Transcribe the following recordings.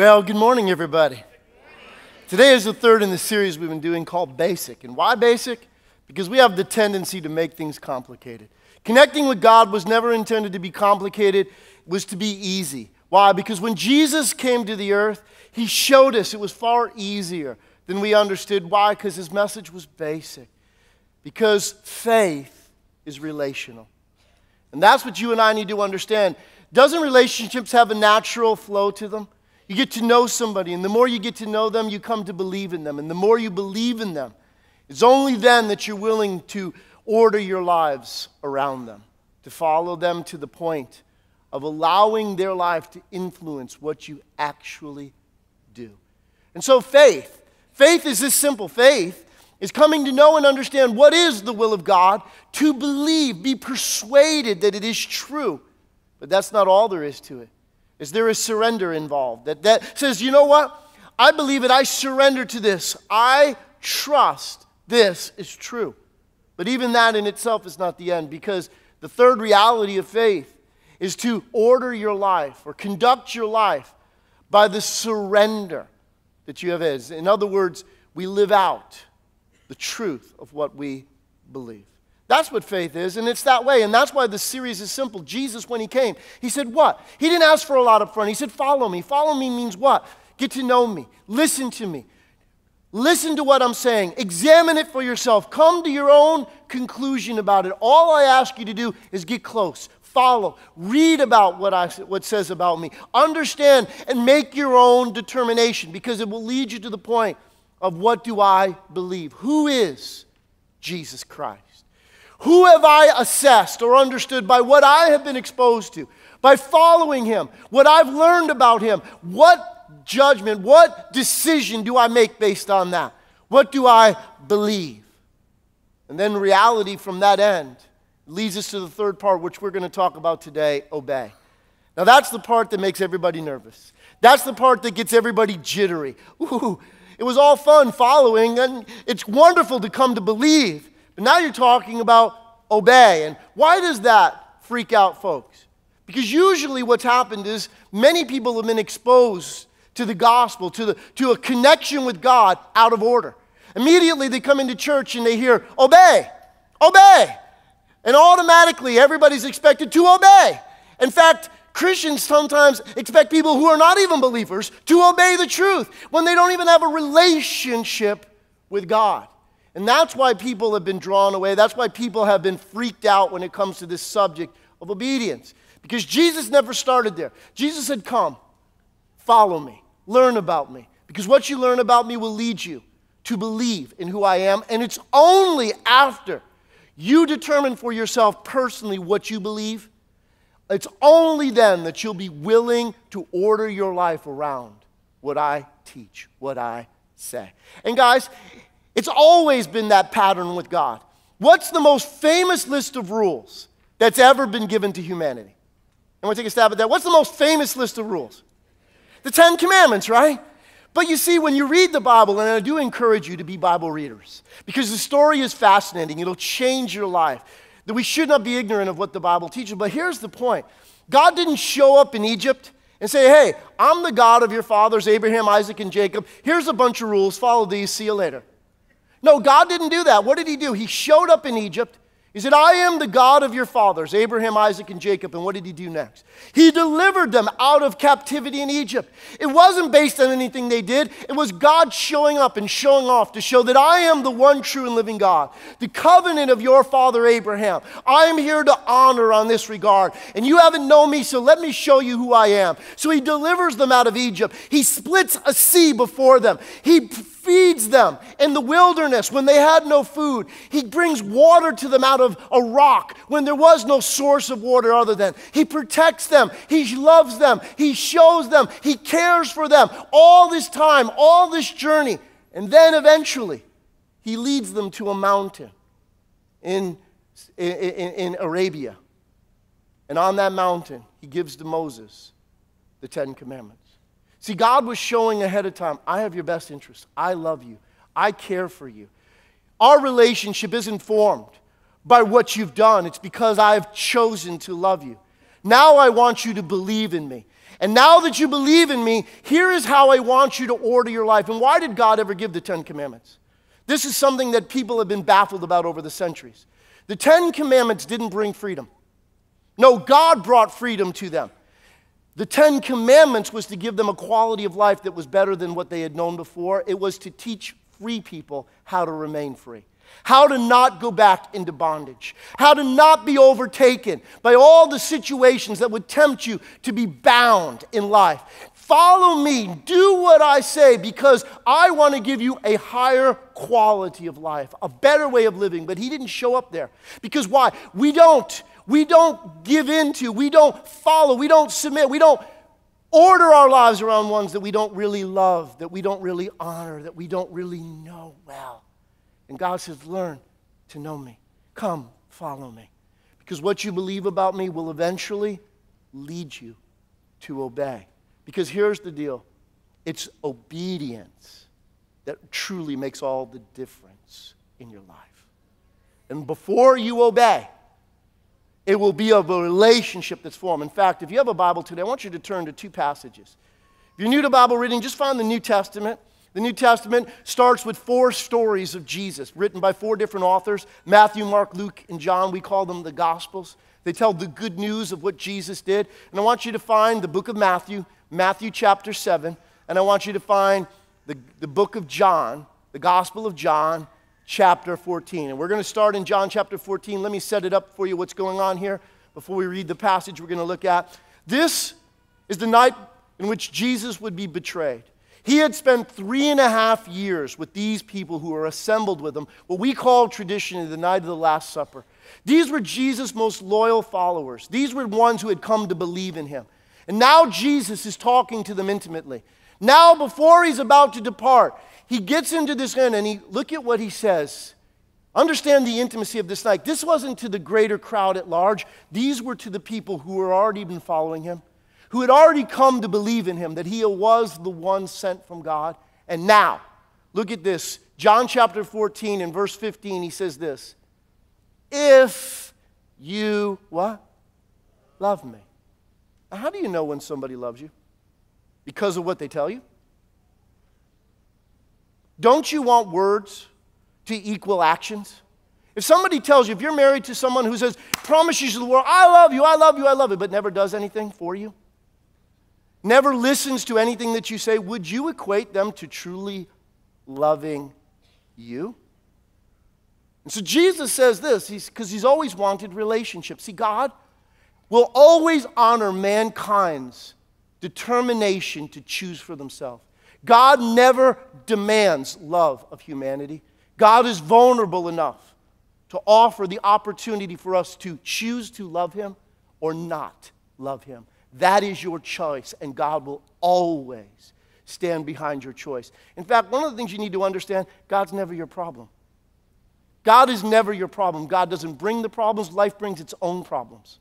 Well, good morning, everybody. Today is the third in the series we've been doing called Basic. And why basic? Because we have the tendency to make things complicated. Connecting with God was never intended to be complicated. It was to be easy. Why? Because when Jesus came to the earth, he showed us it was far easier than we understood. Why? Because his message was basic. Because faith is relational. And that's what you and I need to understand. Doesn't relationships have a natural flow to them? You get to know somebody, and the more you get to know them, you come to believe in them. And the more you believe in them, it's only then that you're willing to order your lives around them, to follow them to the point of allowing their life to influence what you actually do. And so faith is this simple. Faith is coming to know and understand what is the will of God, to believe, be persuaded that it is true. But that's not all there is to it. There is surrender involved. That says, you know what? I believe it. I surrender to this. I trust this is true. But even that in itself is not the end, because the third reality of faith is to order your life or conduct your life by the surrender that you have. In other words, we live out the truth of what we believe. That's what faith is, and it's that way. And that's why the series is simple. Jesus, when he came, he said what? He didn't ask for a lot up front. He said, follow me. Follow me means what? Get to know me. Listen to me. Listen to what I'm saying. Examine it for yourself. Come to your own conclusion about it. All I ask you to do is get close. Follow. Read about what says about me. Understand and make your own determination, because it will lead you to the point of what do I believe? Who is Jesus Christ? Who have I assessed or understood by what I have been exposed to, by following him, what I've learned about him? What judgment, what decision do I make based on that? What do I believe? And then reality from that end leads us to the third part, which we're going to talk about today, obey. Now that's the part that makes everybody nervous. That's the part that gets everybody jittery. Ooh, it was all fun following, and it's wonderful to come to believe. But now you're talking about obey. And why does that freak out folks? Because usually what's happened is many people have been exposed to the gospel, to a connection with God out of order. Immediately they come into church and they hear, obey, obey. And automatically everybody's expected to obey. In fact, Christians sometimes expect people who are not even believers to obey the truth when they don't even have a relationship with God. And that's why people have been drawn away. That's why people have been freaked out when it comes to this subject of obedience. Because Jesus never started there. Jesus said, come, follow me, learn about me. Because what you learn about me will lead you to believe in who I am. And it's only after you determine for yourself personally what you believe, it's only then that you'll be willing to order your life around what I teach, what I say. And guys, it's always been that pattern with God. What's the most famous list of rules that's ever been given to humanity? I want to take a stab at that. What's the most famous list of rules? The 10 Commandments, right? But you see, when you read the Bible, and I do encourage you to be Bible readers, because the story is fascinating. It'll change your life. That we should not be ignorant of what the Bible teaches. But here's the point. God didn't show up in Egypt and say, hey, I'm the God of your fathers, Abraham, Isaac, and Jacob. Here's a bunch of rules. Follow these. See you later. No, God didn't do that. What did he do? He showed up in Egypt. He said, I am the God of your fathers, Abraham, Isaac, and Jacob. And what did he do next? He delivered them out of captivity in Egypt. It wasn't based on anything they did. It was God showing up and showing off to show that I am the one true and living God. The covenant of your father Abraham. I am here to honor on this regard. And you haven't known me, so let me show you who I am. So he delivers them out of Egypt. He splits a sea before them. He feeds them in the wilderness when they had no food. He brings water to them out of a rock when there was no source of water other than. He protects them. He loves them. He shows them. He cares for them all this time, all this journey. And then eventually, he leads them to a mountain in Arabia. And on that mountain, he gives to Moses the 10 Commandments. See, God was showing ahead of time, I have your best interest. I love you. I care for you. Our relationship isn't formed by what you've done. It's because I've chosen to love you. Now I want you to believe in me. And now that you believe in me, here is how I want you to order your life. And why did God ever give the 10 Commandments? This is something that people have been baffled about over the centuries. The 10 Commandments didn't bring freedom. No, God brought freedom to them. The 10 Commandments was to give them a quality of life that was better than what they had known before. It was to teach free people how to remain free, how to not go back into bondage, how to not be overtaken by all the situations that would tempt you to be bound in life. Follow me, do what I say, because I want to give you a higher quality of life, a better way of living. But he didn't show up there. Because why? We don't give into, we don't follow, we don't submit, we don't order our lives around ones that we don't really love, that we don't really honor, that we don't really know well. And God says, learn to know me. Come, follow me. Because what you believe about me will eventually lead you to obey. Because here's the deal. It's obedience that truly makes all the difference in your life. And before you obey, it will be of a relationship that's formed. In fact, if you have a Bible today, I want you to turn to two passages. If you're new to Bible reading, just find the New Testament. The New Testament starts with 4 stories of Jesus, written by 4 different authors: Matthew, Mark, Luke, and John. We call them the Gospels. They tell the good news of what Jesus did. And I want you to find the book of Matthew, Matthew chapter 7. And I want you to find the book of John, the Gospel of John, chapter 14. And we're going to start in John chapter 14. Let me set it up for you what's going on here before we read the passage we're going to look at. This is the night in which Jesus would be betrayed. He had spent 3.5 years with these people who were assembled with him, what we call traditionally the night of the Last Supper. These were Jesus' most loyal followers. These were ones who had come to believe in him. And now Jesus is talking to them intimately. Now, before he's about to depart, he gets into this end and look at what he says. Understand the intimacy of this night. This wasn't to the greater crowd at large. These were to the people who were already been following him, who had already come to believe in him, that he was the one sent from God. And now, look at this. John chapter 14 and verse 15, he says this: if you, what? Love me. Now, how do you know when somebody loves you? Because of what they tell you? Don't you want words to equal actions? If somebody tells you, if you're married to someone who says, promises to the world, I love you, I love you, I love you, but never does anything for you, never listens to anything that you say, would you equate them to truly loving you? And so Jesus says this, because he's always wanted relationships. See, God will always honor mankind's determination to choose for themselves. God never demands love of humanity. God is vulnerable enough to offer the opportunity for us to choose to love him or not love him. That is your choice, and God will always stand behind your choice. In fact, one of the things you need to understand, God's never your problem. God is never your problem. God doesn't bring the problems. Life brings its own problems.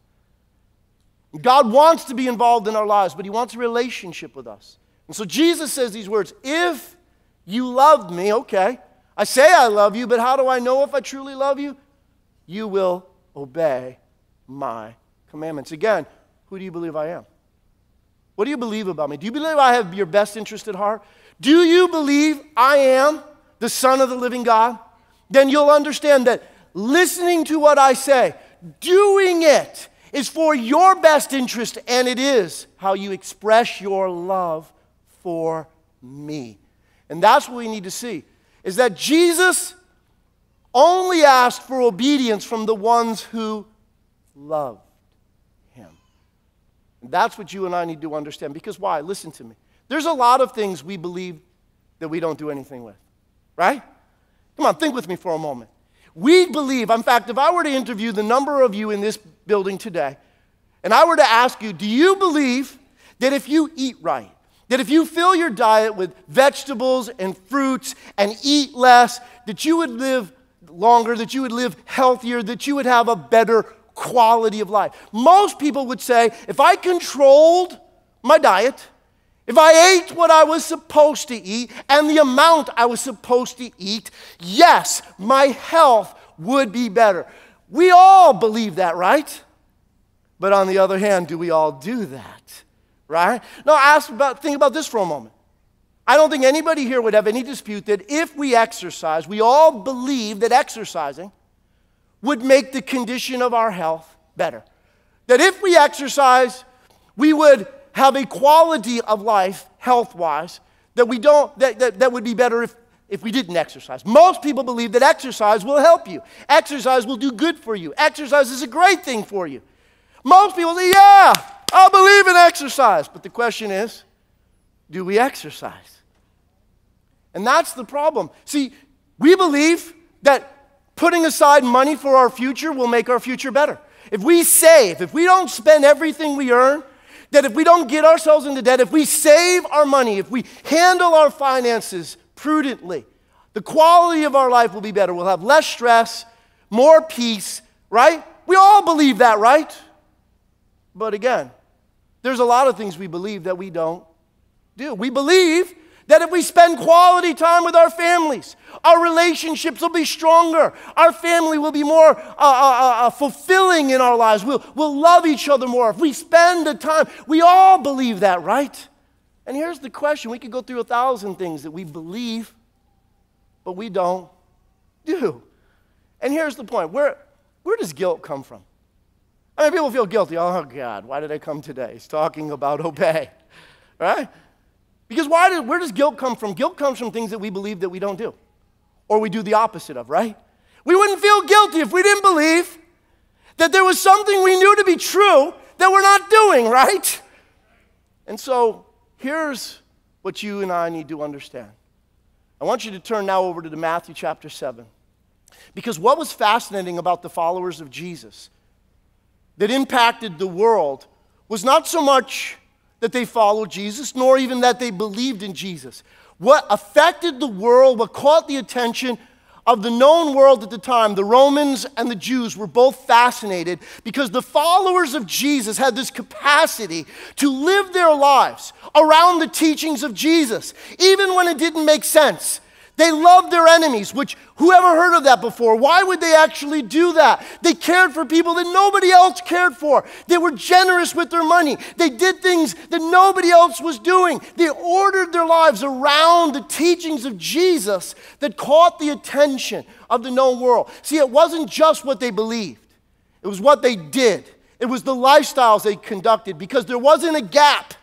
God wants to be involved in our lives, but he wants a relationship with us. And so Jesus says these words: if you love me, okay, I say I love you, but how do I know if I truly love you? You will obey my commandments. Again, who do you believe I am? What do you believe about me? Do you believe I have your best interest at heart? Do you believe I am the Son of the living God? Then you'll understand that listening to what I say, doing it, is for your best interest, and it is how you express your love for me. And that's what we need to see, is that Jesus only asked for obedience from the ones who loved him. And that's what you and I need to understand. Because why? Listen to me. There's a lot of things we believe that we don't do anything with, right? Come on, think with me for a moment. We believe, in fact, if I were to interview the number of you in this building today, and I were to ask you, do you believe that if you eat right, that if you fill your diet with vegetables and fruits and eat less, that you would live longer, that you would live healthier, that you would have a better quality of life? Most people would say, if I controlled my diet, if I ate what I was supposed to eat and the amount I was supposed to eat, yes, my health would be better. We all believe that, right? But on the other hand, do we all do that? right? Now think about this for a moment. I don't think anybody here would have any dispute that if we exercise, we all believe that exercising would make the condition of our health better. That if we exercise, we would have a quality of life, health-wise, that would be better if we didn't exercise. Most people believe that exercise will help you. Exercise will do good for you. Exercise is a great thing for you. Most people say, yeah, I believe in exercise. But the question is, do we exercise? And that's the problem. See, we believe that putting aside money for our future will make our future better. If we save, if we don't spend everything we earn, that if we don't get ourselves into debt, if we save our money, if we handle our finances prudently, the quality of our life will be better. We'll have less stress, more peace, right? We all believe that, right? But again, there's a lot of things we believe that we don't do. We believe that if we spend quality time with our families, our relationships will be stronger. Our family will be more fulfilling in our lives. We'll love each other more. If we spend the time, we all believe that, right? And here's the question. We could go through 1,000 things that we believe, but we don't do. And here's the point. Where does guilt come from? I mean, people feel guilty. Oh, God, why did I come today? He's talking about obey, right? Because where does guilt come from? Guilt comes from things that we believe that we don't do, or we do the opposite of, right? We wouldn't feel guilty if we didn't believe that there was something we knew to be true that we're not doing, right? And so here's what you and I need to understand. I want you to turn now over to Matthew chapter 7. Because what was fascinating about the followers of Jesus that impacted the world was not so much that they followed Jesus, nor even that they believed in Jesus. What affected the world, what caught the attention of the known world at the time, the Romans and the Jews were both fascinated because the followers of Jesus had this capacity to live their lives around the teachings of Jesus, even when it didn't make sense. They loved their enemies, which who ever heard of that before? Why would they actually do that? They cared for people that nobody else cared for. They were generous with their money. They did things that nobody else was doing. They ordered their lives around the teachings of Jesus that caught the attention of the known world. See, it wasn't just what they believed. It was what they did. It was the lifestyles they conducted, because there wasn't a gap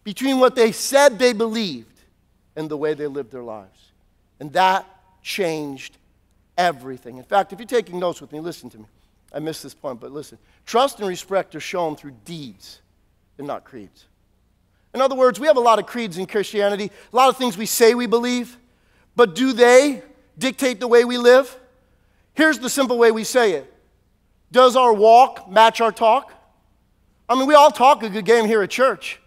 between what they said they believed and the way they lived their lives. And that changed everything. In fact, if you're taking notes with me, listen to me. I missed this point, but listen. Trust and respect are shown through deeds and not creeds. In other words, we have a lot of creeds in Christianity, a lot of things we say we believe, but do they dictate the way we live? Here's the simple way we say it. Does our walk match our talk? I mean, we all talk a good game here at church,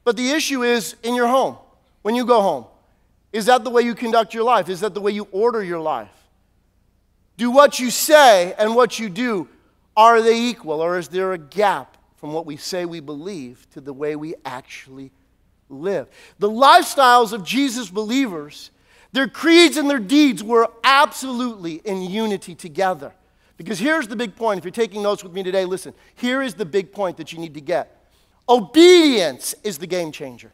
but the issue is in your home, when you go home. Is that the way you conduct your life? Is that the way you order your life? Do what you say and what you do, are they equal? Or is there a gap from what we say we believe to the way we actually live? The lifestyles of Jesus believers, their creeds and their deeds were absolutely in unity together. Because here's the big point. If you're taking notes with me today, listen. Here is the big point that you need to get. Obedience is the game changer.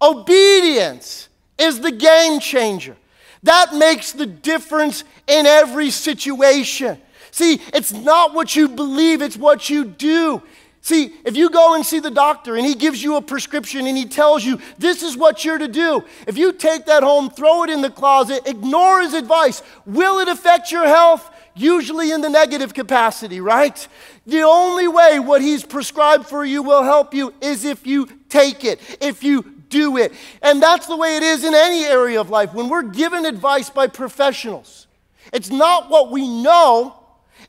Obedience is the game changer. That makes the difference in every situation. See, it's not what you believe, it's what you do. See, if you go and see the doctor and he gives you a prescription and he tells you this is what you're to do, if you take that home, throw it in the closet, ignore his advice, will it affect your health? Usually in the negative capacity, right? The only way what he's prescribed for you will help you is if you take it, if you do it. And that's the way it is in any area of life. When we're given advice by professionals, it's not what we know,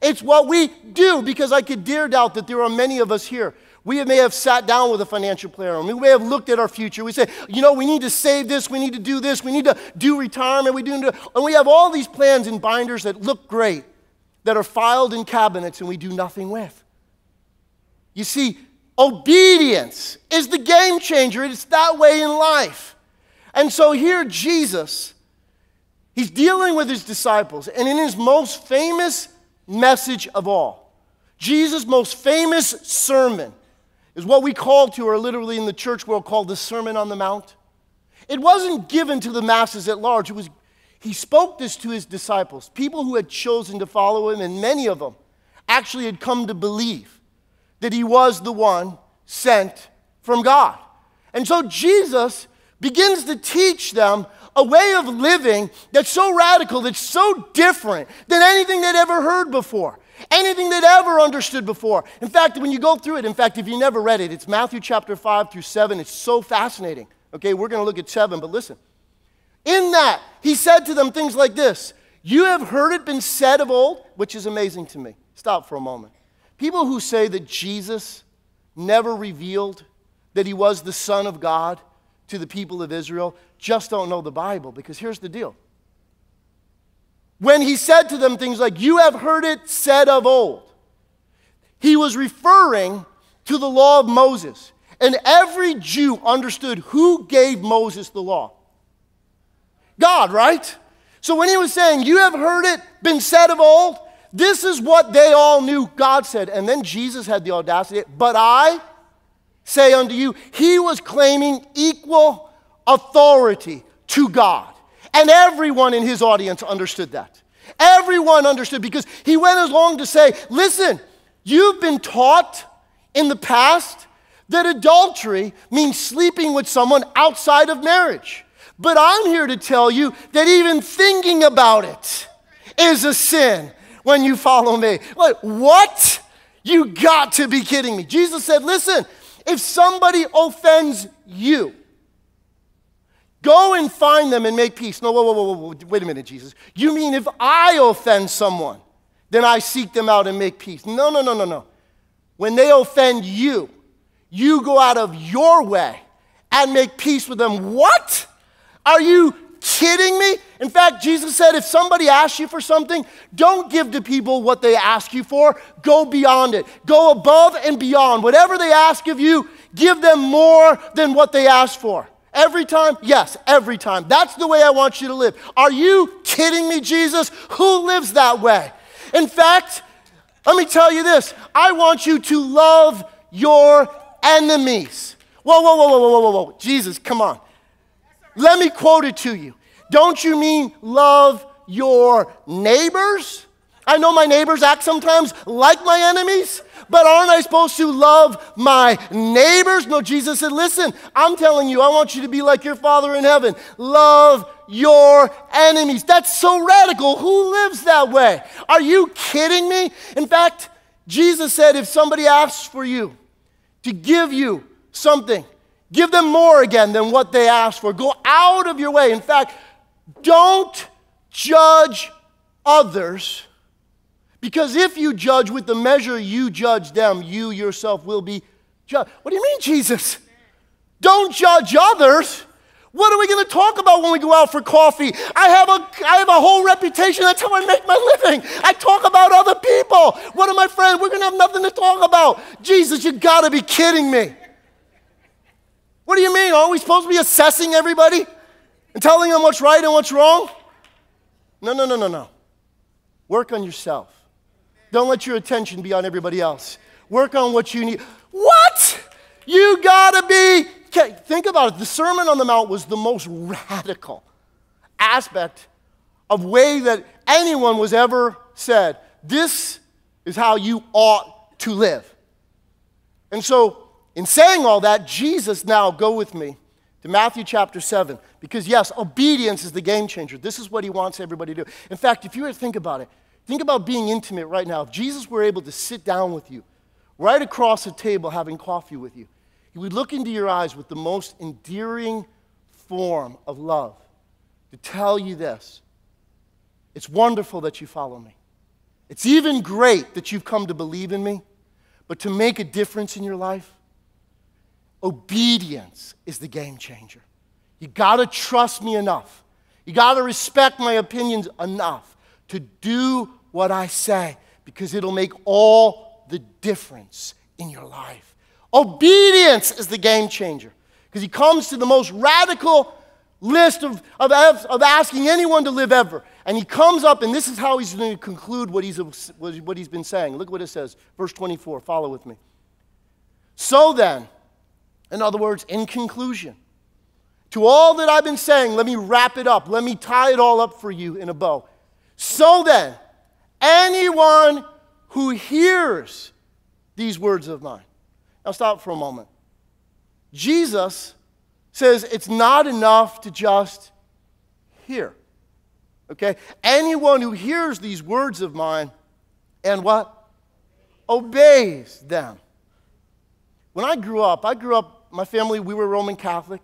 it's what we do. Because I could dare doubt that there are many of us here. We may have sat down with a financial planner, and we may have looked at our future. We say, you know, we need to save this, we need to do this, we need to do retirement, and we have all these plans in binders that look great, that are filed in cabinets and we do nothing with. You see, obedience is the game changer. It's that way in life. And so here Jesus, he's dealing with his disciples, and in his most famous message of all, Jesus' most famous sermon, is what we call to, or literally in the church world called the Sermon on the Mount. It wasn't given to the masses at large. He spoke this to his disciples, people who had chosen to follow him, and many of them actually had come to believe that he was the one sent from God. And so Jesus begins to teach them a way of living that's so radical, that's so different than anything they'd ever heard before, anything they'd ever understood before. In fact, when you go through it, in fact, if you never read it, it's Matthew chapter 5 through 7. It's so fascinating. Okay, we're going to look at 7, but listen. In that, he said to them things like this: you have heard it been said of old, which is amazing to me. Stop for a moment. People who say that Jesus never revealed that he was the Son of God to the people of Israel just don't know the Bible, because here's the deal. When he said to them things like, you have heard it said of old, he was referring to the law of Moses. And every Jew understood who gave Moses the law. God, right? So when he was saying, you have heard it been said of old, this is what they all knew God said. And then Jesus had the audacity, but I say unto you, he was claiming equal authority to God. And everyone in his audience understood that. Everyone understood, because he went along to say, listen, you've been taught in the past that adultery means sleeping with someone outside of marriage. But I'm here to tell you that even thinking about it is a sin when you follow me. Like, what? You got to be kidding me. Jesus said, listen, if somebody offends you, go and find them and make peace. No, whoa. Wait a minute, Jesus. You mean if I offend someone, then I seek them out and make peace? No. When they offend you, you go out of your way and make peace with them. What? Are you kidding me? In fact, Jesus said, if somebody asks you for something, don't give to people what they ask you for. Go beyond it. Go above and beyond. Whatever they ask of you, give them more than what they ask for. Every time? Yes, every time. That's the way I want you to live. Are you kidding me, Jesus? Who lives that way? In fact, let me tell you this. I want you to love your enemies. Whoa. Jesus, come on. Let me quote it to you. Don't you mean love your neighbors? I know my neighbors act sometimes like my enemies, but aren't I supposed to love my neighbors? No, Jesus said, listen, I'm telling you, I want you to be like your Father in heaven. Love your enemies. That's so radical. Who lives that way? Are you kidding me? In fact, Jesus said, if somebody asks for you to give you something, give them more again than what they asked for. Go out of your way. In fact, don't judge others, because if you judge with the measure you judge them, you yourself will be judged. What do you mean, Jesus? Don't judge others. What are we going to talk about when we go out for coffee? I have a whole reputation. That's how I make my living. I talk about other people. What are my friends? We're going to have nothing to talk about. Jesus, you got to be kidding me. What do you mean? Aren't we supposed to be assessing everybody and telling them what's right and what's wrong? No. Work on yourself. Don't let your attention be on everybody else. Work on what you need. What? You gotta be. Think about it. The Sermon on the Mount was the most radical aspect of way that anyone was ever said, this is how you ought to live. And so, in saying all that, Jesus, now go with me to Matthew chapter 7. Because yes, obedience is the game changer. This is what he wants everybody to do. In fact, if you were to think about it, think about being intimate right now. If Jesus were able to sit down with you, right across a table having coffee with you, he would look into your eyes with the most endearing form of love to tell you this: it's wonderful that you follow me. It's even great that you've come to believe in me, but to make a difference in your life, obedience is the game changer. You got to trust me enough. You got to respect my opinions enough to do what I say, because it'll make all the difference in your life. Obedience is the game changer, because he comes to the most radical list of asking anyone to live ever. And he comes up, and this is how he's going to conclude what he's been saying. Look what it says, verse 24. Follow with me. So then, in other words, in conclusion, to all that I've been saying, let me wrap it up. Let me tie it all up for you in a bow. So then, anyone who hears these words of mine. Now stop for a moment. Jesus says it's not enough to just hear. Okay? Anyone who hears these words of mine and what? Obeys them. When I grew up, my family, we were Roman Catholic.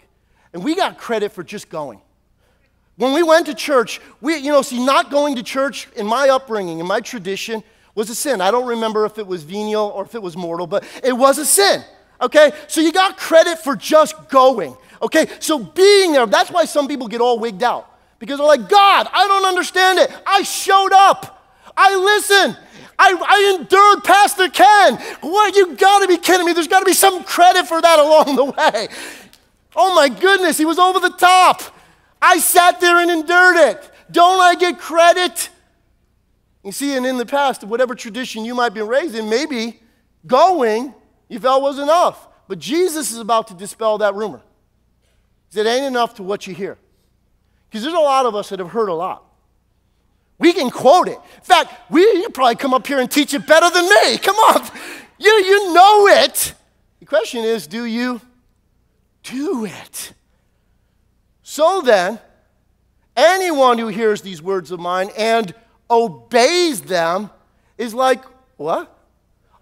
And we got credit for just going. When we went to church, not going to church in my upbringing, in my tradition, was a sin. I don't remember if it was venial or if it was mortal, but it was a sin, okay? So you got credit for just going, okay? So being there, that's why some people get all wigged out. Because they're like, God, I don't understand it. I showed up. I listened. I endured Pastor Ken. What? You got to be kidding me. There's got to be some credit for that along the way. Oh my goodness, he was over the top. I sat there and endured it. Don't I get credit? You see, and in the past, whatever tradition you might be raised in, maybe going, you felt was enough. But Jesus is about to dispel that rumor. He said, it ain't enough to what you hear. Because there's a lot of us that have heard a lot. We can quote it. In fact, you probably come up here and teach it better than me. Come on. You know it. The question is, do you do it? So then, anyone who hears these words of mine and obeys them is like, what?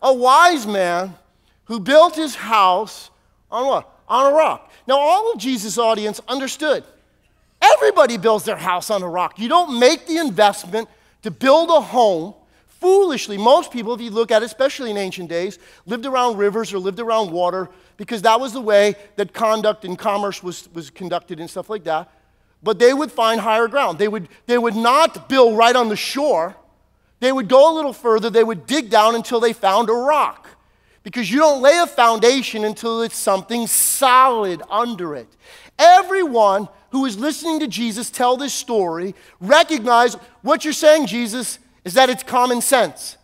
A wise man who built his house on what? On a rock. Now, all of Jesus' audience understood. Everybody builds their house on a rock. You don't make the investment to build a home foolishly. Most people, if you look at it, especially in ancient days, lived around rivers or lived around water because that was the way that conduct and commerce was conducted and stuff like that. But they would find higher ground. They would not build right on the shore. They would go a little further. They would dig down until they found a rock. Because you don't lay a foundation until it's something solid under it. Everyone who is listening to Jesus tell this story recognize what you're saying, Jesus, is that it's common sense.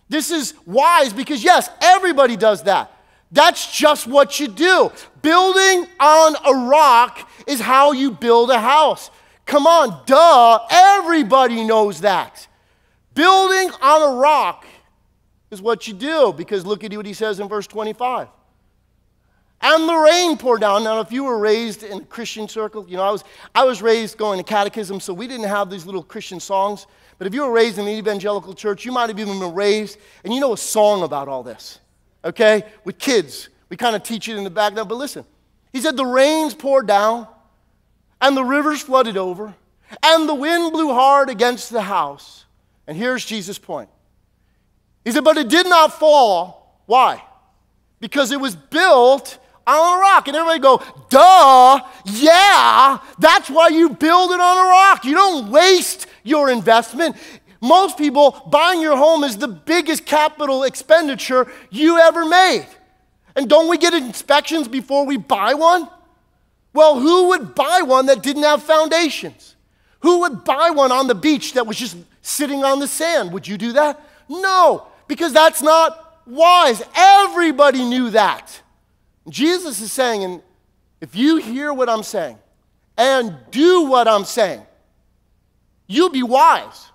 This is wise because, yes, everybody does that. That's just what you do. Building on a rock is how you build a house. Come on, duh, everybody knows that. Building on a rock is what you do, because look at what he says in verse 25. And the rain poured down. Now, if you were raised in a Christian circle, I was raised going to catechism, so we didn't have these little Christian songs. But if you were raised in an evangelical church, you might have even been raised, and you know a song about all this, okay? With kids, we kind of teach it in the back now, but listen. He said the rains poured down, and the rivers flooded over, and the wind blew hard against the house. And here's Jesus' point. He said, but it did not fall. Why? Because it was built on a rock. And everybody go, duh, yeah, that's why you build it on a rock. You don't waste your investment. Most people, buying your home is the biggest capital expenditure you ever made. And don't we get inspections before we buy one? Well, who would buy one that didn't have foundations? Who would buy one on the beach that was just sitting on the sand? Would you do that? No, because that's not wise. Everybody knew that. Jesus is saying, and if you hear what I'm saying and do what I'm saying, you'll be wise,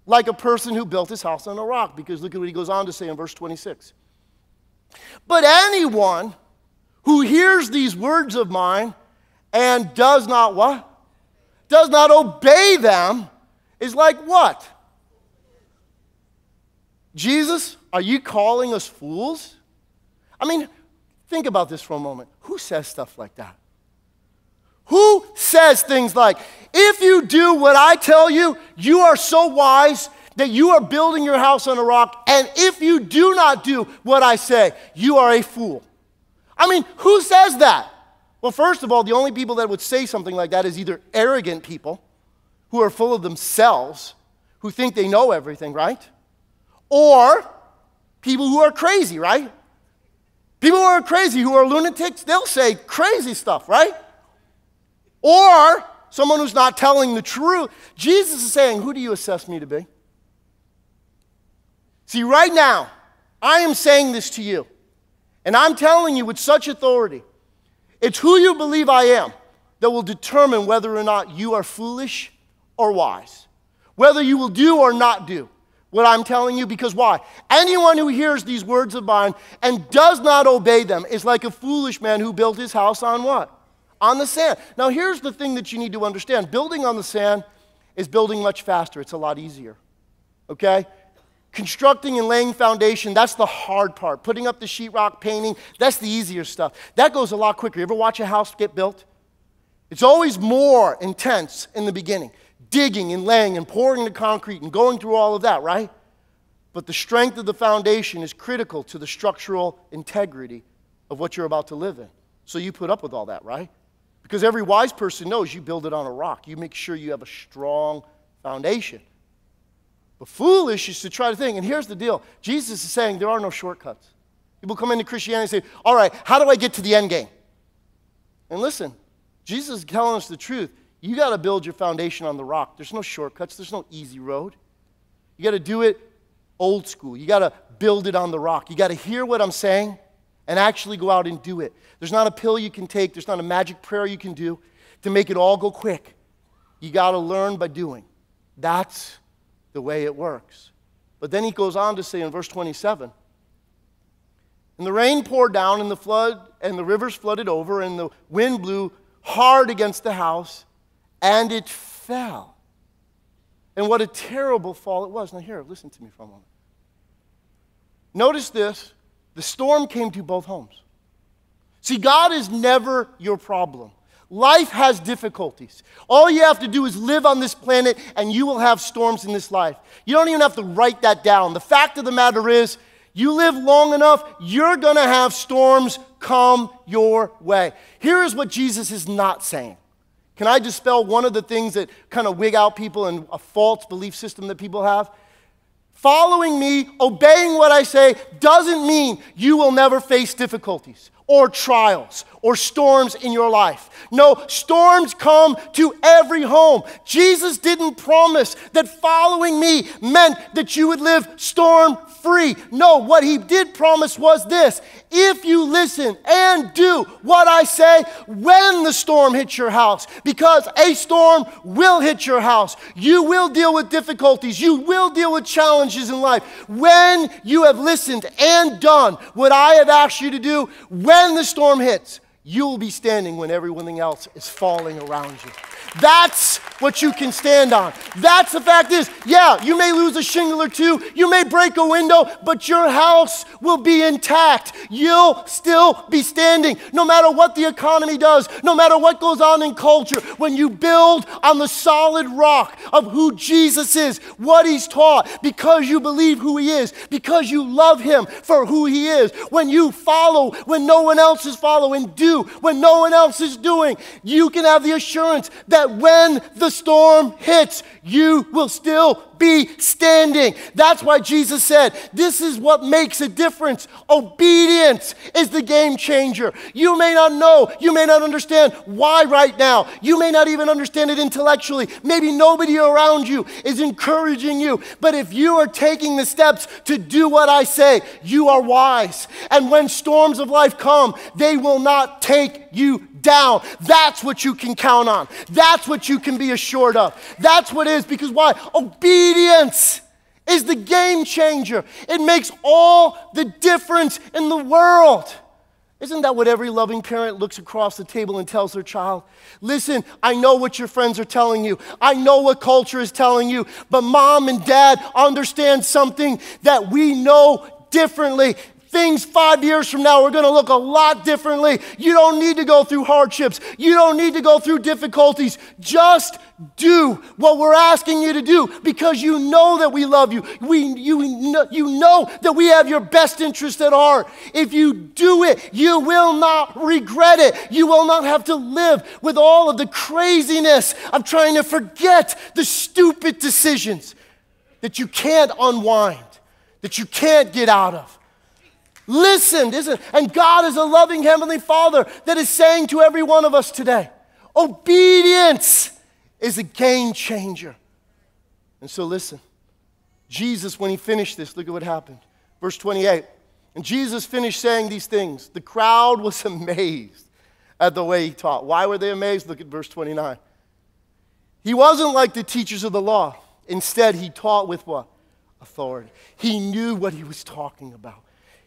like a person who built his house on a rock. Because look at what he goes on to say in verse 26. But anyone who hears these words of mine and does not what? Does not obey them is like what? Jesus, are you calling us fools? I mean, think about this for a moment. Who says stuff like that? Who says things like, if you do what I tell you, you are so wise that you are building your house on a rock, and if you do not do what I say, you are a fool. I mean, who says that? Well, first of all, the only people that would say something like that is either arrogant people who are full of themselves, who think they know everything, right? Or people who are crazy, right? People who are crazy, who are lunatics, they'll say crazy stuff, right? Or someone who's not telling the truth. Jesus is saying, who do you assess me to be? See, right now, I am saying this to you. And I'm telling you with such authority, it's who you believe I am that will determine whether or not you are foolish or wise. Whether you will do or not do what I'm telling you, because why? Anyone who hears these words of mine and does not obey them is like a foolish man who built his house on what? On the sand. Now here's the thing that you need to understand. Building on the sand is building much faster. It's a lot easier. Okay? Constructing and laying foundation, that's the hard part. Putting up the sheetrock, painting, that's the easier stuff. That goes a lot quicker. You ever watch a house get built? It's always more intense in the beginning. Digging and laying and pouring the concrete and going through all of that, right? But the strength of the foundation is critical to the structural integrity of what you're about to live in. So you put up with all that, right? Because every wise person knows you build it on a rock. You make sure you have a strong foundation. But foolish is to try to think. And here's the deal. Jesus is saying there are no shortcuts. People come into Christianity and say, all right, how do I get to the end game? And listen, Jesus is telling us the truth. You got to build your foundation on the rock. There's no shortcuts. There's no easy road. You got to do it old school. You got to build it on the rock. You got to hear what I'm saying and actually go out and do it. There's not a pill you can take. There's not a magic prayer you can do to make it all go quick. You got to learn by doing. That's the way it works. But then he goes on to say in verse 27, and the rain poured down and the rivers flooded over and the wind blew hard against the house and it fell. And what a terrible fall it was. Now here, listen to me for a moment. Notice this. The storm came to both homes. See, God is never your problem. Life has difficulties. All you have to do is live on this planet and you will have storms in this life. You don't even have to write that down. The fact of the matter is, you live long enough, you're going to have storms come your way. Here is what Jesus is not saying. Can I dispel one of the things that kind of wig out people and a false belief system that people have? Following me, obeying what I say, doesn't mean you will never face difficulties or trials or storms in your life. No, storms come to every home. Jesus didn't promise that following me meant that you would live storm-free. No, what he did promise was this: if you listen and do what I say when the storm hits your house, because a storm will hit your house. You will deal with difficulties. You will deal with challenges in life. When you have listened and done what I have asked you to do, when the storm hits, you will be standing when everything else is falling around you. That's what you can stand on. That's the fact is, yeah, you may lose a shingle or two, you may break a window, but your house will be intact. You'll still be standing no matter what the economy does, no matter what goes on in culture. When you build on the solid rock of who Jesus is, what he's taught, because you believe who he is, because you love him for who he is, when you follow when no one else is following, do when no one else is doing, you can have the assurance that when the storm hits, you will still be standing. That's why Jesus said, this is what makes a difference. Obedience is the game changer. You may not know, you may not understand why right now. You may not even understand it intellectually. Maybe nobody around you is encouraging you. But if you are taking the steps to do what I say, you are wise. And when storms of life come, they will not take you down. That's what you can count on. That's what you can be assured of. That's what it is. Because why? Obedience is the game changer. It makes all the difference in the world. Isn't that what every loving parent looks across the table and tells their child? Listen, I know what your friends are telling you. I know what culture is telling you. But mom and dad understand something that we know differently. Things 5 years from now are going to look a lot differently. You don't need to go through hardships. You don't need to go through difficulties. Just do what we're asking you to do because you know that we love you. You know that we have your best interest at heart. If you do it, you will not regret it. You will not have to live with all of the craziness of trying to forget the stupid decisions that you can't unwind, that you can't get out of. Listen, and God is a loving Heavenly Father that is saying to every one of us today, obedience is a game changer. And so listen, Jesus, when he finished this, look at what happened. Verse 28, And Jesus finished saying these things. The crowd was amazed at the way he taught. Why were they amazed? Look at verse 29. He wasn't like the teachers of the law. Instead, he taught with what? Authority. He knew what he was talking about.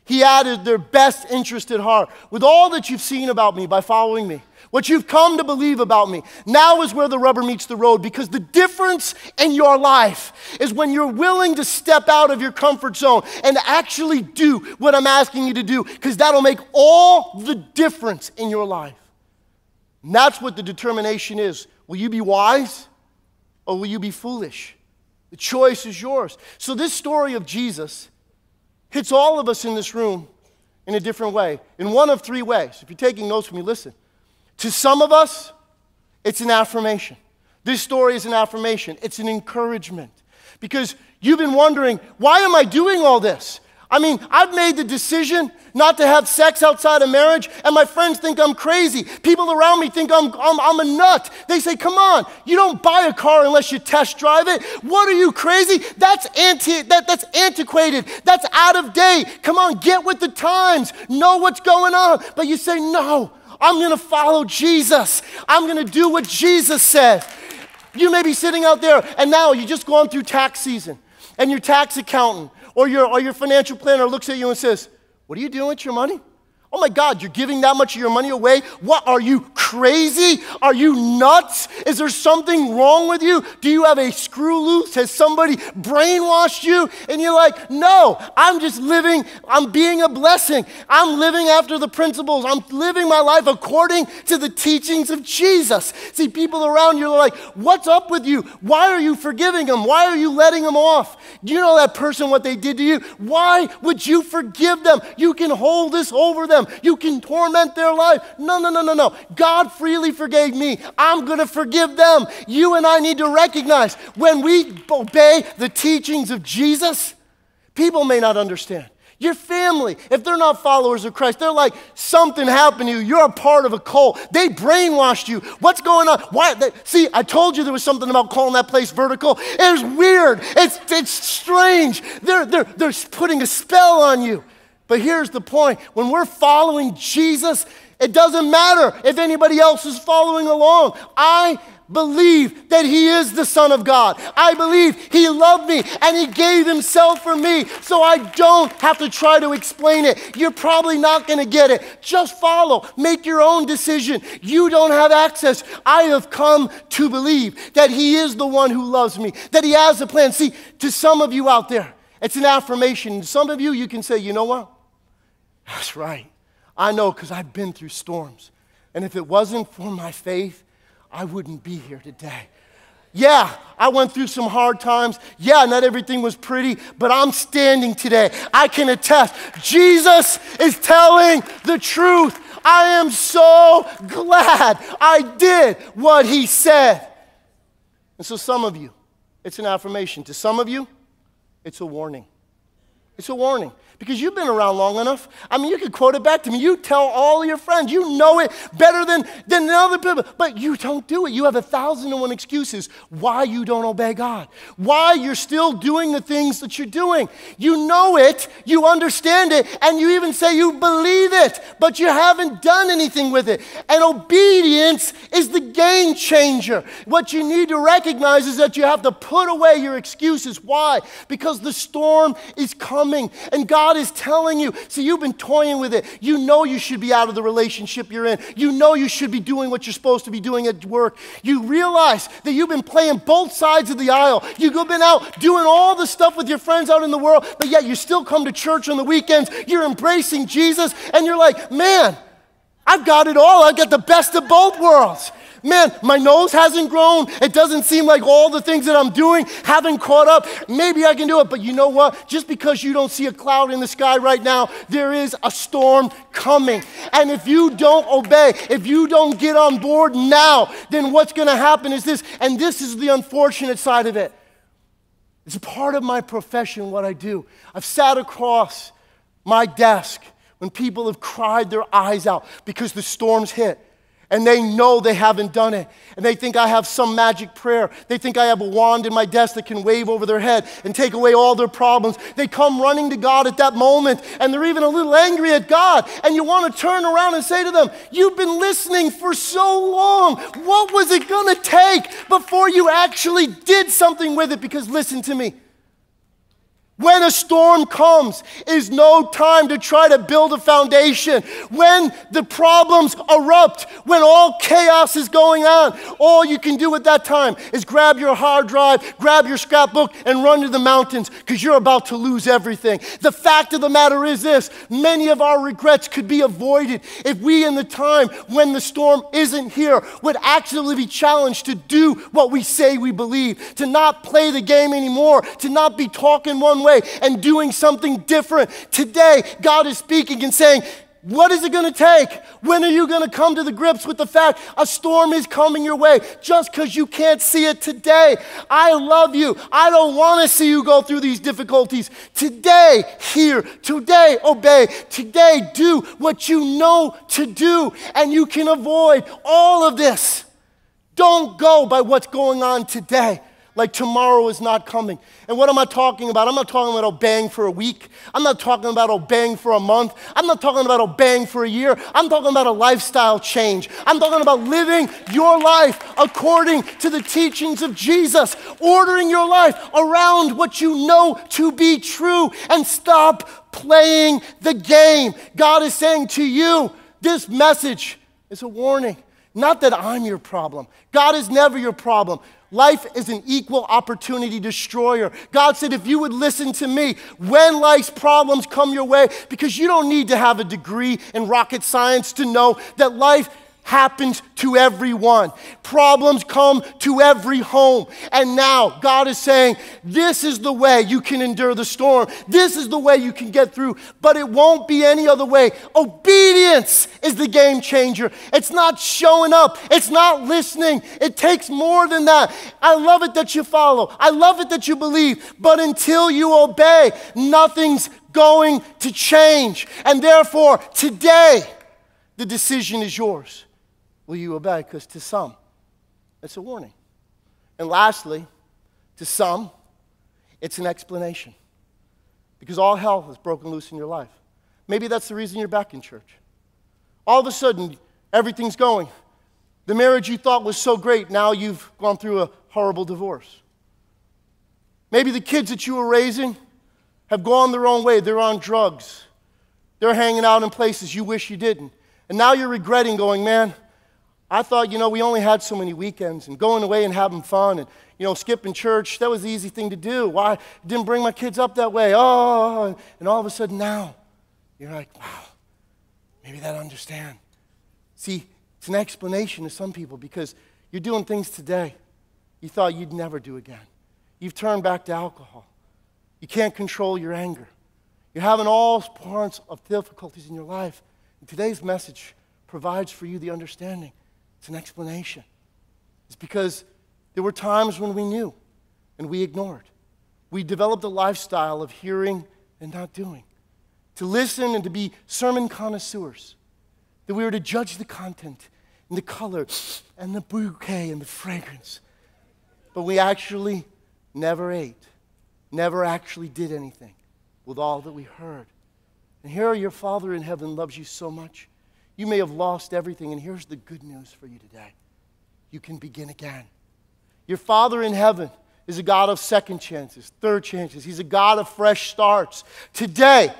He added their best interest at heart. With all that you've seen about me by following me, what you've come to believe about me, now is where the rubber meets the road, because the difference in your life is when you're willing to step out of your comfort zone and actually do what I'm asking you to do, because that'll make all the difference in your life. And that's what the determination is. Will you be wise or will you be foolish? The choice is yours. So this story of Jesus hits all of us in this room in a different way, in one of three ways. If you're taking notes with me, listen. To some of us, it's an affirmation. This story is an affirmation. It's an encouragement. Because you've been wondering, why am I doing all this? I mean, I've made the decision not to have sex outside of marriage, and my friends think I'm crazy. People around me think I'm a nut. They say, come on, you don't buy a car unless you test drive it. What, are you crazy? That's antiquated. That's out of date. Come on, get with the times. Know what's going on. But you say, no, I'm going to follow Jesus. I'm going to do what Jesus says. You may be sitting out there, and now you're just going through tax season, and your tax accountant or your financial planner looks at you and says, what are you doing with your money? Oh my God, you're giving that much of your money away? What, are you crazy? Are you nuts? Is there something wrong with you? Do you have a screw loose? Has somebody brainwashed you? And you're like, no, I'm just living, I'm being a blessing. I'm living after the principles. I'm living my life according to the teachings of Jesus. See, people around you are like, what's up with you? Why are you forgiving them? Why are you letting them off? Do you know that person, what they did to you? Why would you forgive them? You can hold this over them. You can torment their life. No. God freely forgave me. I'm going to forgive them. You and I need to recognize when we obey the teachings of Jesus, people may not understand. Your family, if they're not followers of Christ, they're like, something happened to you. You're a part of a cult. They brainwashed you. What's going on? Why? See, I told you there was something about calling that place vertical. It's weird. It's strange. They're putting a spell on you. But here's the point. When we're following Jesus, it doesn't matter if anybody else is following along. I believe that he is the Son of God. I believe he loved me and he gave himself for me, so I don't have to try to explain it. You're probably not going to get it. Just follow. Make your own decision. You don't have access. I have come to believe that he is the one who loves me, that he has a plan. See, to some of you out there, it's an affirmation. Some of you, you can say, you know what? That's right. I know, because I've been through storms. And if it wasn't for my faith, I wouldn't be here today. Yeah, I went through some hard times. Yeah, not everything was pretty, but I'm standing today. I can attest. Jesus is telling the truth. I am so glad I did what he said. And so some of you, it's an affirmation. To some of you, it's a warning. It's a warning. Because you've been around long enough. I mean, you could quote it back to me. You tell all your friends. You know it better than other people. But you don't do it. You have 1,001 excuses why you don't obey God. Why you're still doing the things that you're doing. You know it. You understand it. And you even say you believe it. But you haven't done anything with it. And obedience is the game changer. What you need to recognize is that you have to put away your excuses. Why? Because the storm is coming. And God is telling you, see, you've been toying with it. You know you should be out of the relationship you're in. You know you should be doing what you're supposed to be doing at work. You realize that you've been playing both sides of the aisle. You've been out doing all the stuff with your friends out in the world, but yet you still come to church on the weekends. You're embracing Jesus, and you're like, man, I've got it all. I've got the best of both worlds. Man, my nose hasn't grown. It doesn't seem like all the things that I'm doing haven't caught up. Maybe I can do it. But you know what? Just because you don't see a cloud in the sky right now, there is a storm coming. And if you don't obey, if you don't get on board now, then what's going to happen is this. And this is the unfortunate side of it. It's a part of my profession, what I do. I've sat across my desk when people have cried their eyes out because the storms hit. And they know they haven't done it. And they think I have some magic prayer. They think I have a wand in my desk that can wave over their head and take away all their problems. They come running to God at that moment, and they're even a little angry at God. And you want to turn around and say to them, you've been listening for so long. What was it going to take before you actually did something with it? Because listen to me. When a storm comes, is no time to try to build a foundation. When the problems erupt, when all chaos is going on, all you can do at that time is grab your hard drive, grab your scrapbook, and run to the mountains because you're about to lose everything. The fact of the matter is this: many of our regrets could be avoided if we, in the time when the storm isn't here, would actually be challenged to do what we say we believe, to not play the game anymore, to not be talking one way and doing something different. Today, God is speaking and saying, what is it going to take? When are you going to come to the grips with the fact a storm is coming your way just because you can't see it today? I love you. I don't want to see you go through these difficulties. Today, hear. Today, obey. Today, do what you know to do, and you can avoid all of this. Don't go by what's going on today, like tomorrow is not coming. And what am I talking about? I'm not talking about obeying for a week. I'm not talking about obeying for a month. I'm not talking about obeying for a year. I'm talking about a lifestyle change. I'm talking about living your life according to the teachings of Jesus, ordering your life around what you know to be true, and stop playing the game. God is saying to you, this message is a warning. Not that I'm your problem. God is never your problem. Life is an equal opportunity destroyer. God said, if you would listen to me when life's problems come your way, because you don't need to have a degree in rocket science to know that life happens to everyone. Problems come to every home. And now God is saying, this is the way you can endure the storm. This is the way you can get through, but it won't be any other way. Obedience is the game changer. It's not showing up. It's not listening. It takes more than that. I love it that you follow. I love it that you believe, but until you obey, nothing's going to change. And therefore, today, the decision is yours. Will you obey? Because to some, it's a warning. And lastly, to some, it's an explanation. Because all hell has broken loose in your life. Maybe that's the reason you're back in church. All of a sudden, everything's going. The marriage you thought was so great, now you've gone through a horrible divorce. Maybe the kids that you were raising have gone their own way. They're on drugs. They're hanging out in places you wish you didn't. And now you're regretting going, man, I thought, we only had so many weekends, and going away and having fun and, skipping church, that was the easy thing to do. Why didn't bring my kids up that way? Oh, and all of a sudden now, you're like, wow, maybe they'll understand. See, it's an explanation to some people because you're doing things today you thought you'd never do again. You've turned back to alcohol. You can't control your anger. You're having all parts of difficulties in your life. And today's message provides for you the understanding. It's an explanation. It's because there were times when we knew and we ignored. We developed a lifestyle of hearing and not doing. To listen and to be sermon connoisseurs. That we were to judge the content and the color and the bouquet and the fragrance. But we actually never ate, never actually did anything with all that we heard. And here your Father in heaven loves you so much. You may have lost everything, and here's the good news for you today. You can begin again. Your Father in heaven is a God of second chances, third chances. He's a God of fresh starts. Today,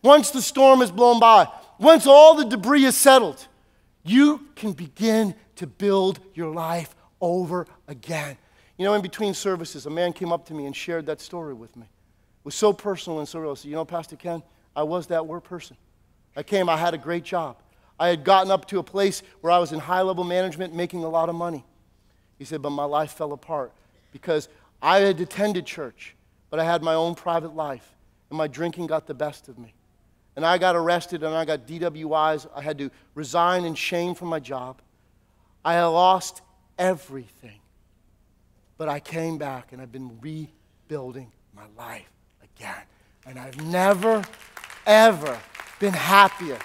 once the storm is blown by, once all the debris is settled, you can begin to build your life over again. In between services, a man came up to me and shared that story with me. It was so personal and so real. He said, Pastor Ken, I was that worst person. I had a great job. I had gotten up to a place where I was in high-level management making a lot of money. He said, but my life fell apart because I had attended church, but I had my own private life, and my drinking got the best of me. And I got arrested, and I got DWIs. I had to resign in shame from my job. I had lost everything. But I came back, and I've been rebuilding my life again. And I've never, ever been happier.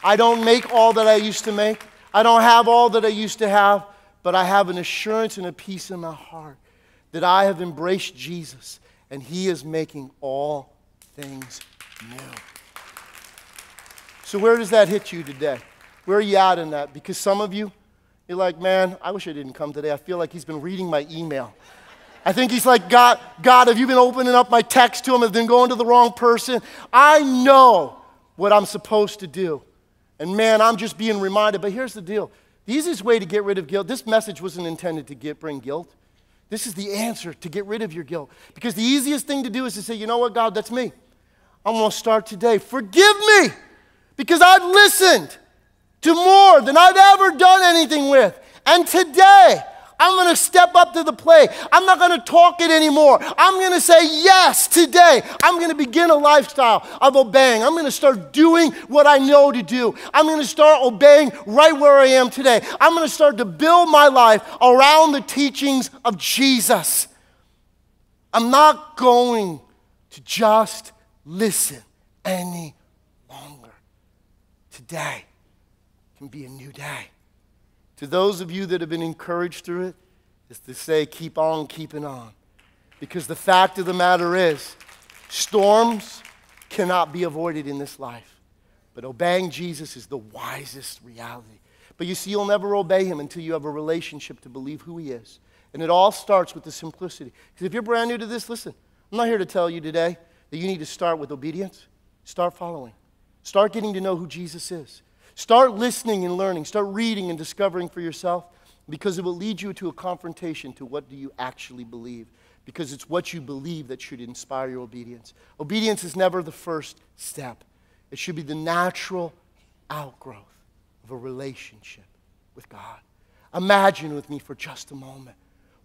I don't make all that I used to make. I don't have all that I used to have, but I have an assurance and a peace in my heart that I have embraced Jesus, and He is making all things new. So where does that hit you today? Where are you at in that? Because some of you, you're like, man, I wish I didn't come today. I feel like He's been reading my email. I think He's like, God, have you been opening up my text to Him and then going to the wrong person? I know what I'm supposed to do. And man, I'm just being reminded. But here's the deal. The easiest way to get rid of guilt, this message wasn't intended to bring guilt. This is the answer to get rid of your guilt. Because the easiest thing to do is to say, you know what, God, that's me. I'm going to start today. Forgive me because I've listened to more than I've ever done anything with. And today, I'm going to step up to the plate. I'm not going to talk it anymore. I'm going to say yes today. I'm going to begin a lifestyle of obeying. I'm going to start doing what I know to do. I'm going to start obeying right where I am today. I'm going to start to build my life around the teachings of Jesus. I'm not going to just listen any longer. Today can be a new day. To those of you that have been encouraged through it, is to say, keep on keeping on. Because the fact of the matter is, storms cannot be avoided in this life. But obeying Jesus is the wisest reality. But you see, you'll never obey Him until you have a relationship to believe who He is. And it all starts with the simplicity. Because if you're brand new to this, listen, I'm not here to tell you today that you need to start with obedience. Start following. Start getting to know who Jesus is. Start listening and learning. Start reading and discovering for yourself, because it will lead you to a confrontation to what do you actually believe, because it's what you believe that should inspire your obedience. Obedience is never the first step. It should be the natural outgrowth of a relationship with God. Imagine with me for just a moment,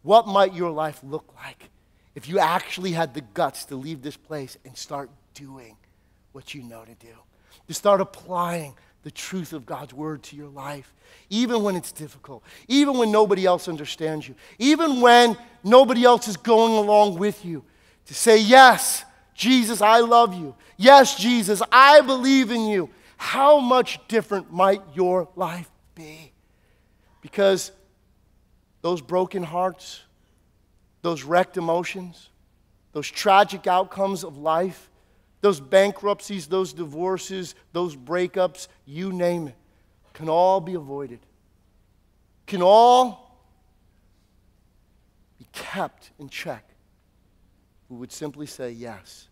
what might your life look like if you actually had the guts to leave this place and start doing what you know to do, to start applying the truth of God's word to your life, even when it's difficult, even when nobody else understands you, even when nobody else is going along with you, to say, yes, Jesus, I love you. Yes, Jesus, I believe in you. How much different might your life be? Because those broken hearts, those wrecked emotions, those tragic outcomes of life, those bankruptcies, those divorces, those breakups, you name it, can all be avoided. Can all be kept in check. We would simply say, yes,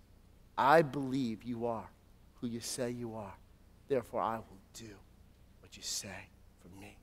I believe you are who you say you are. Therefore, I will do what you say for me.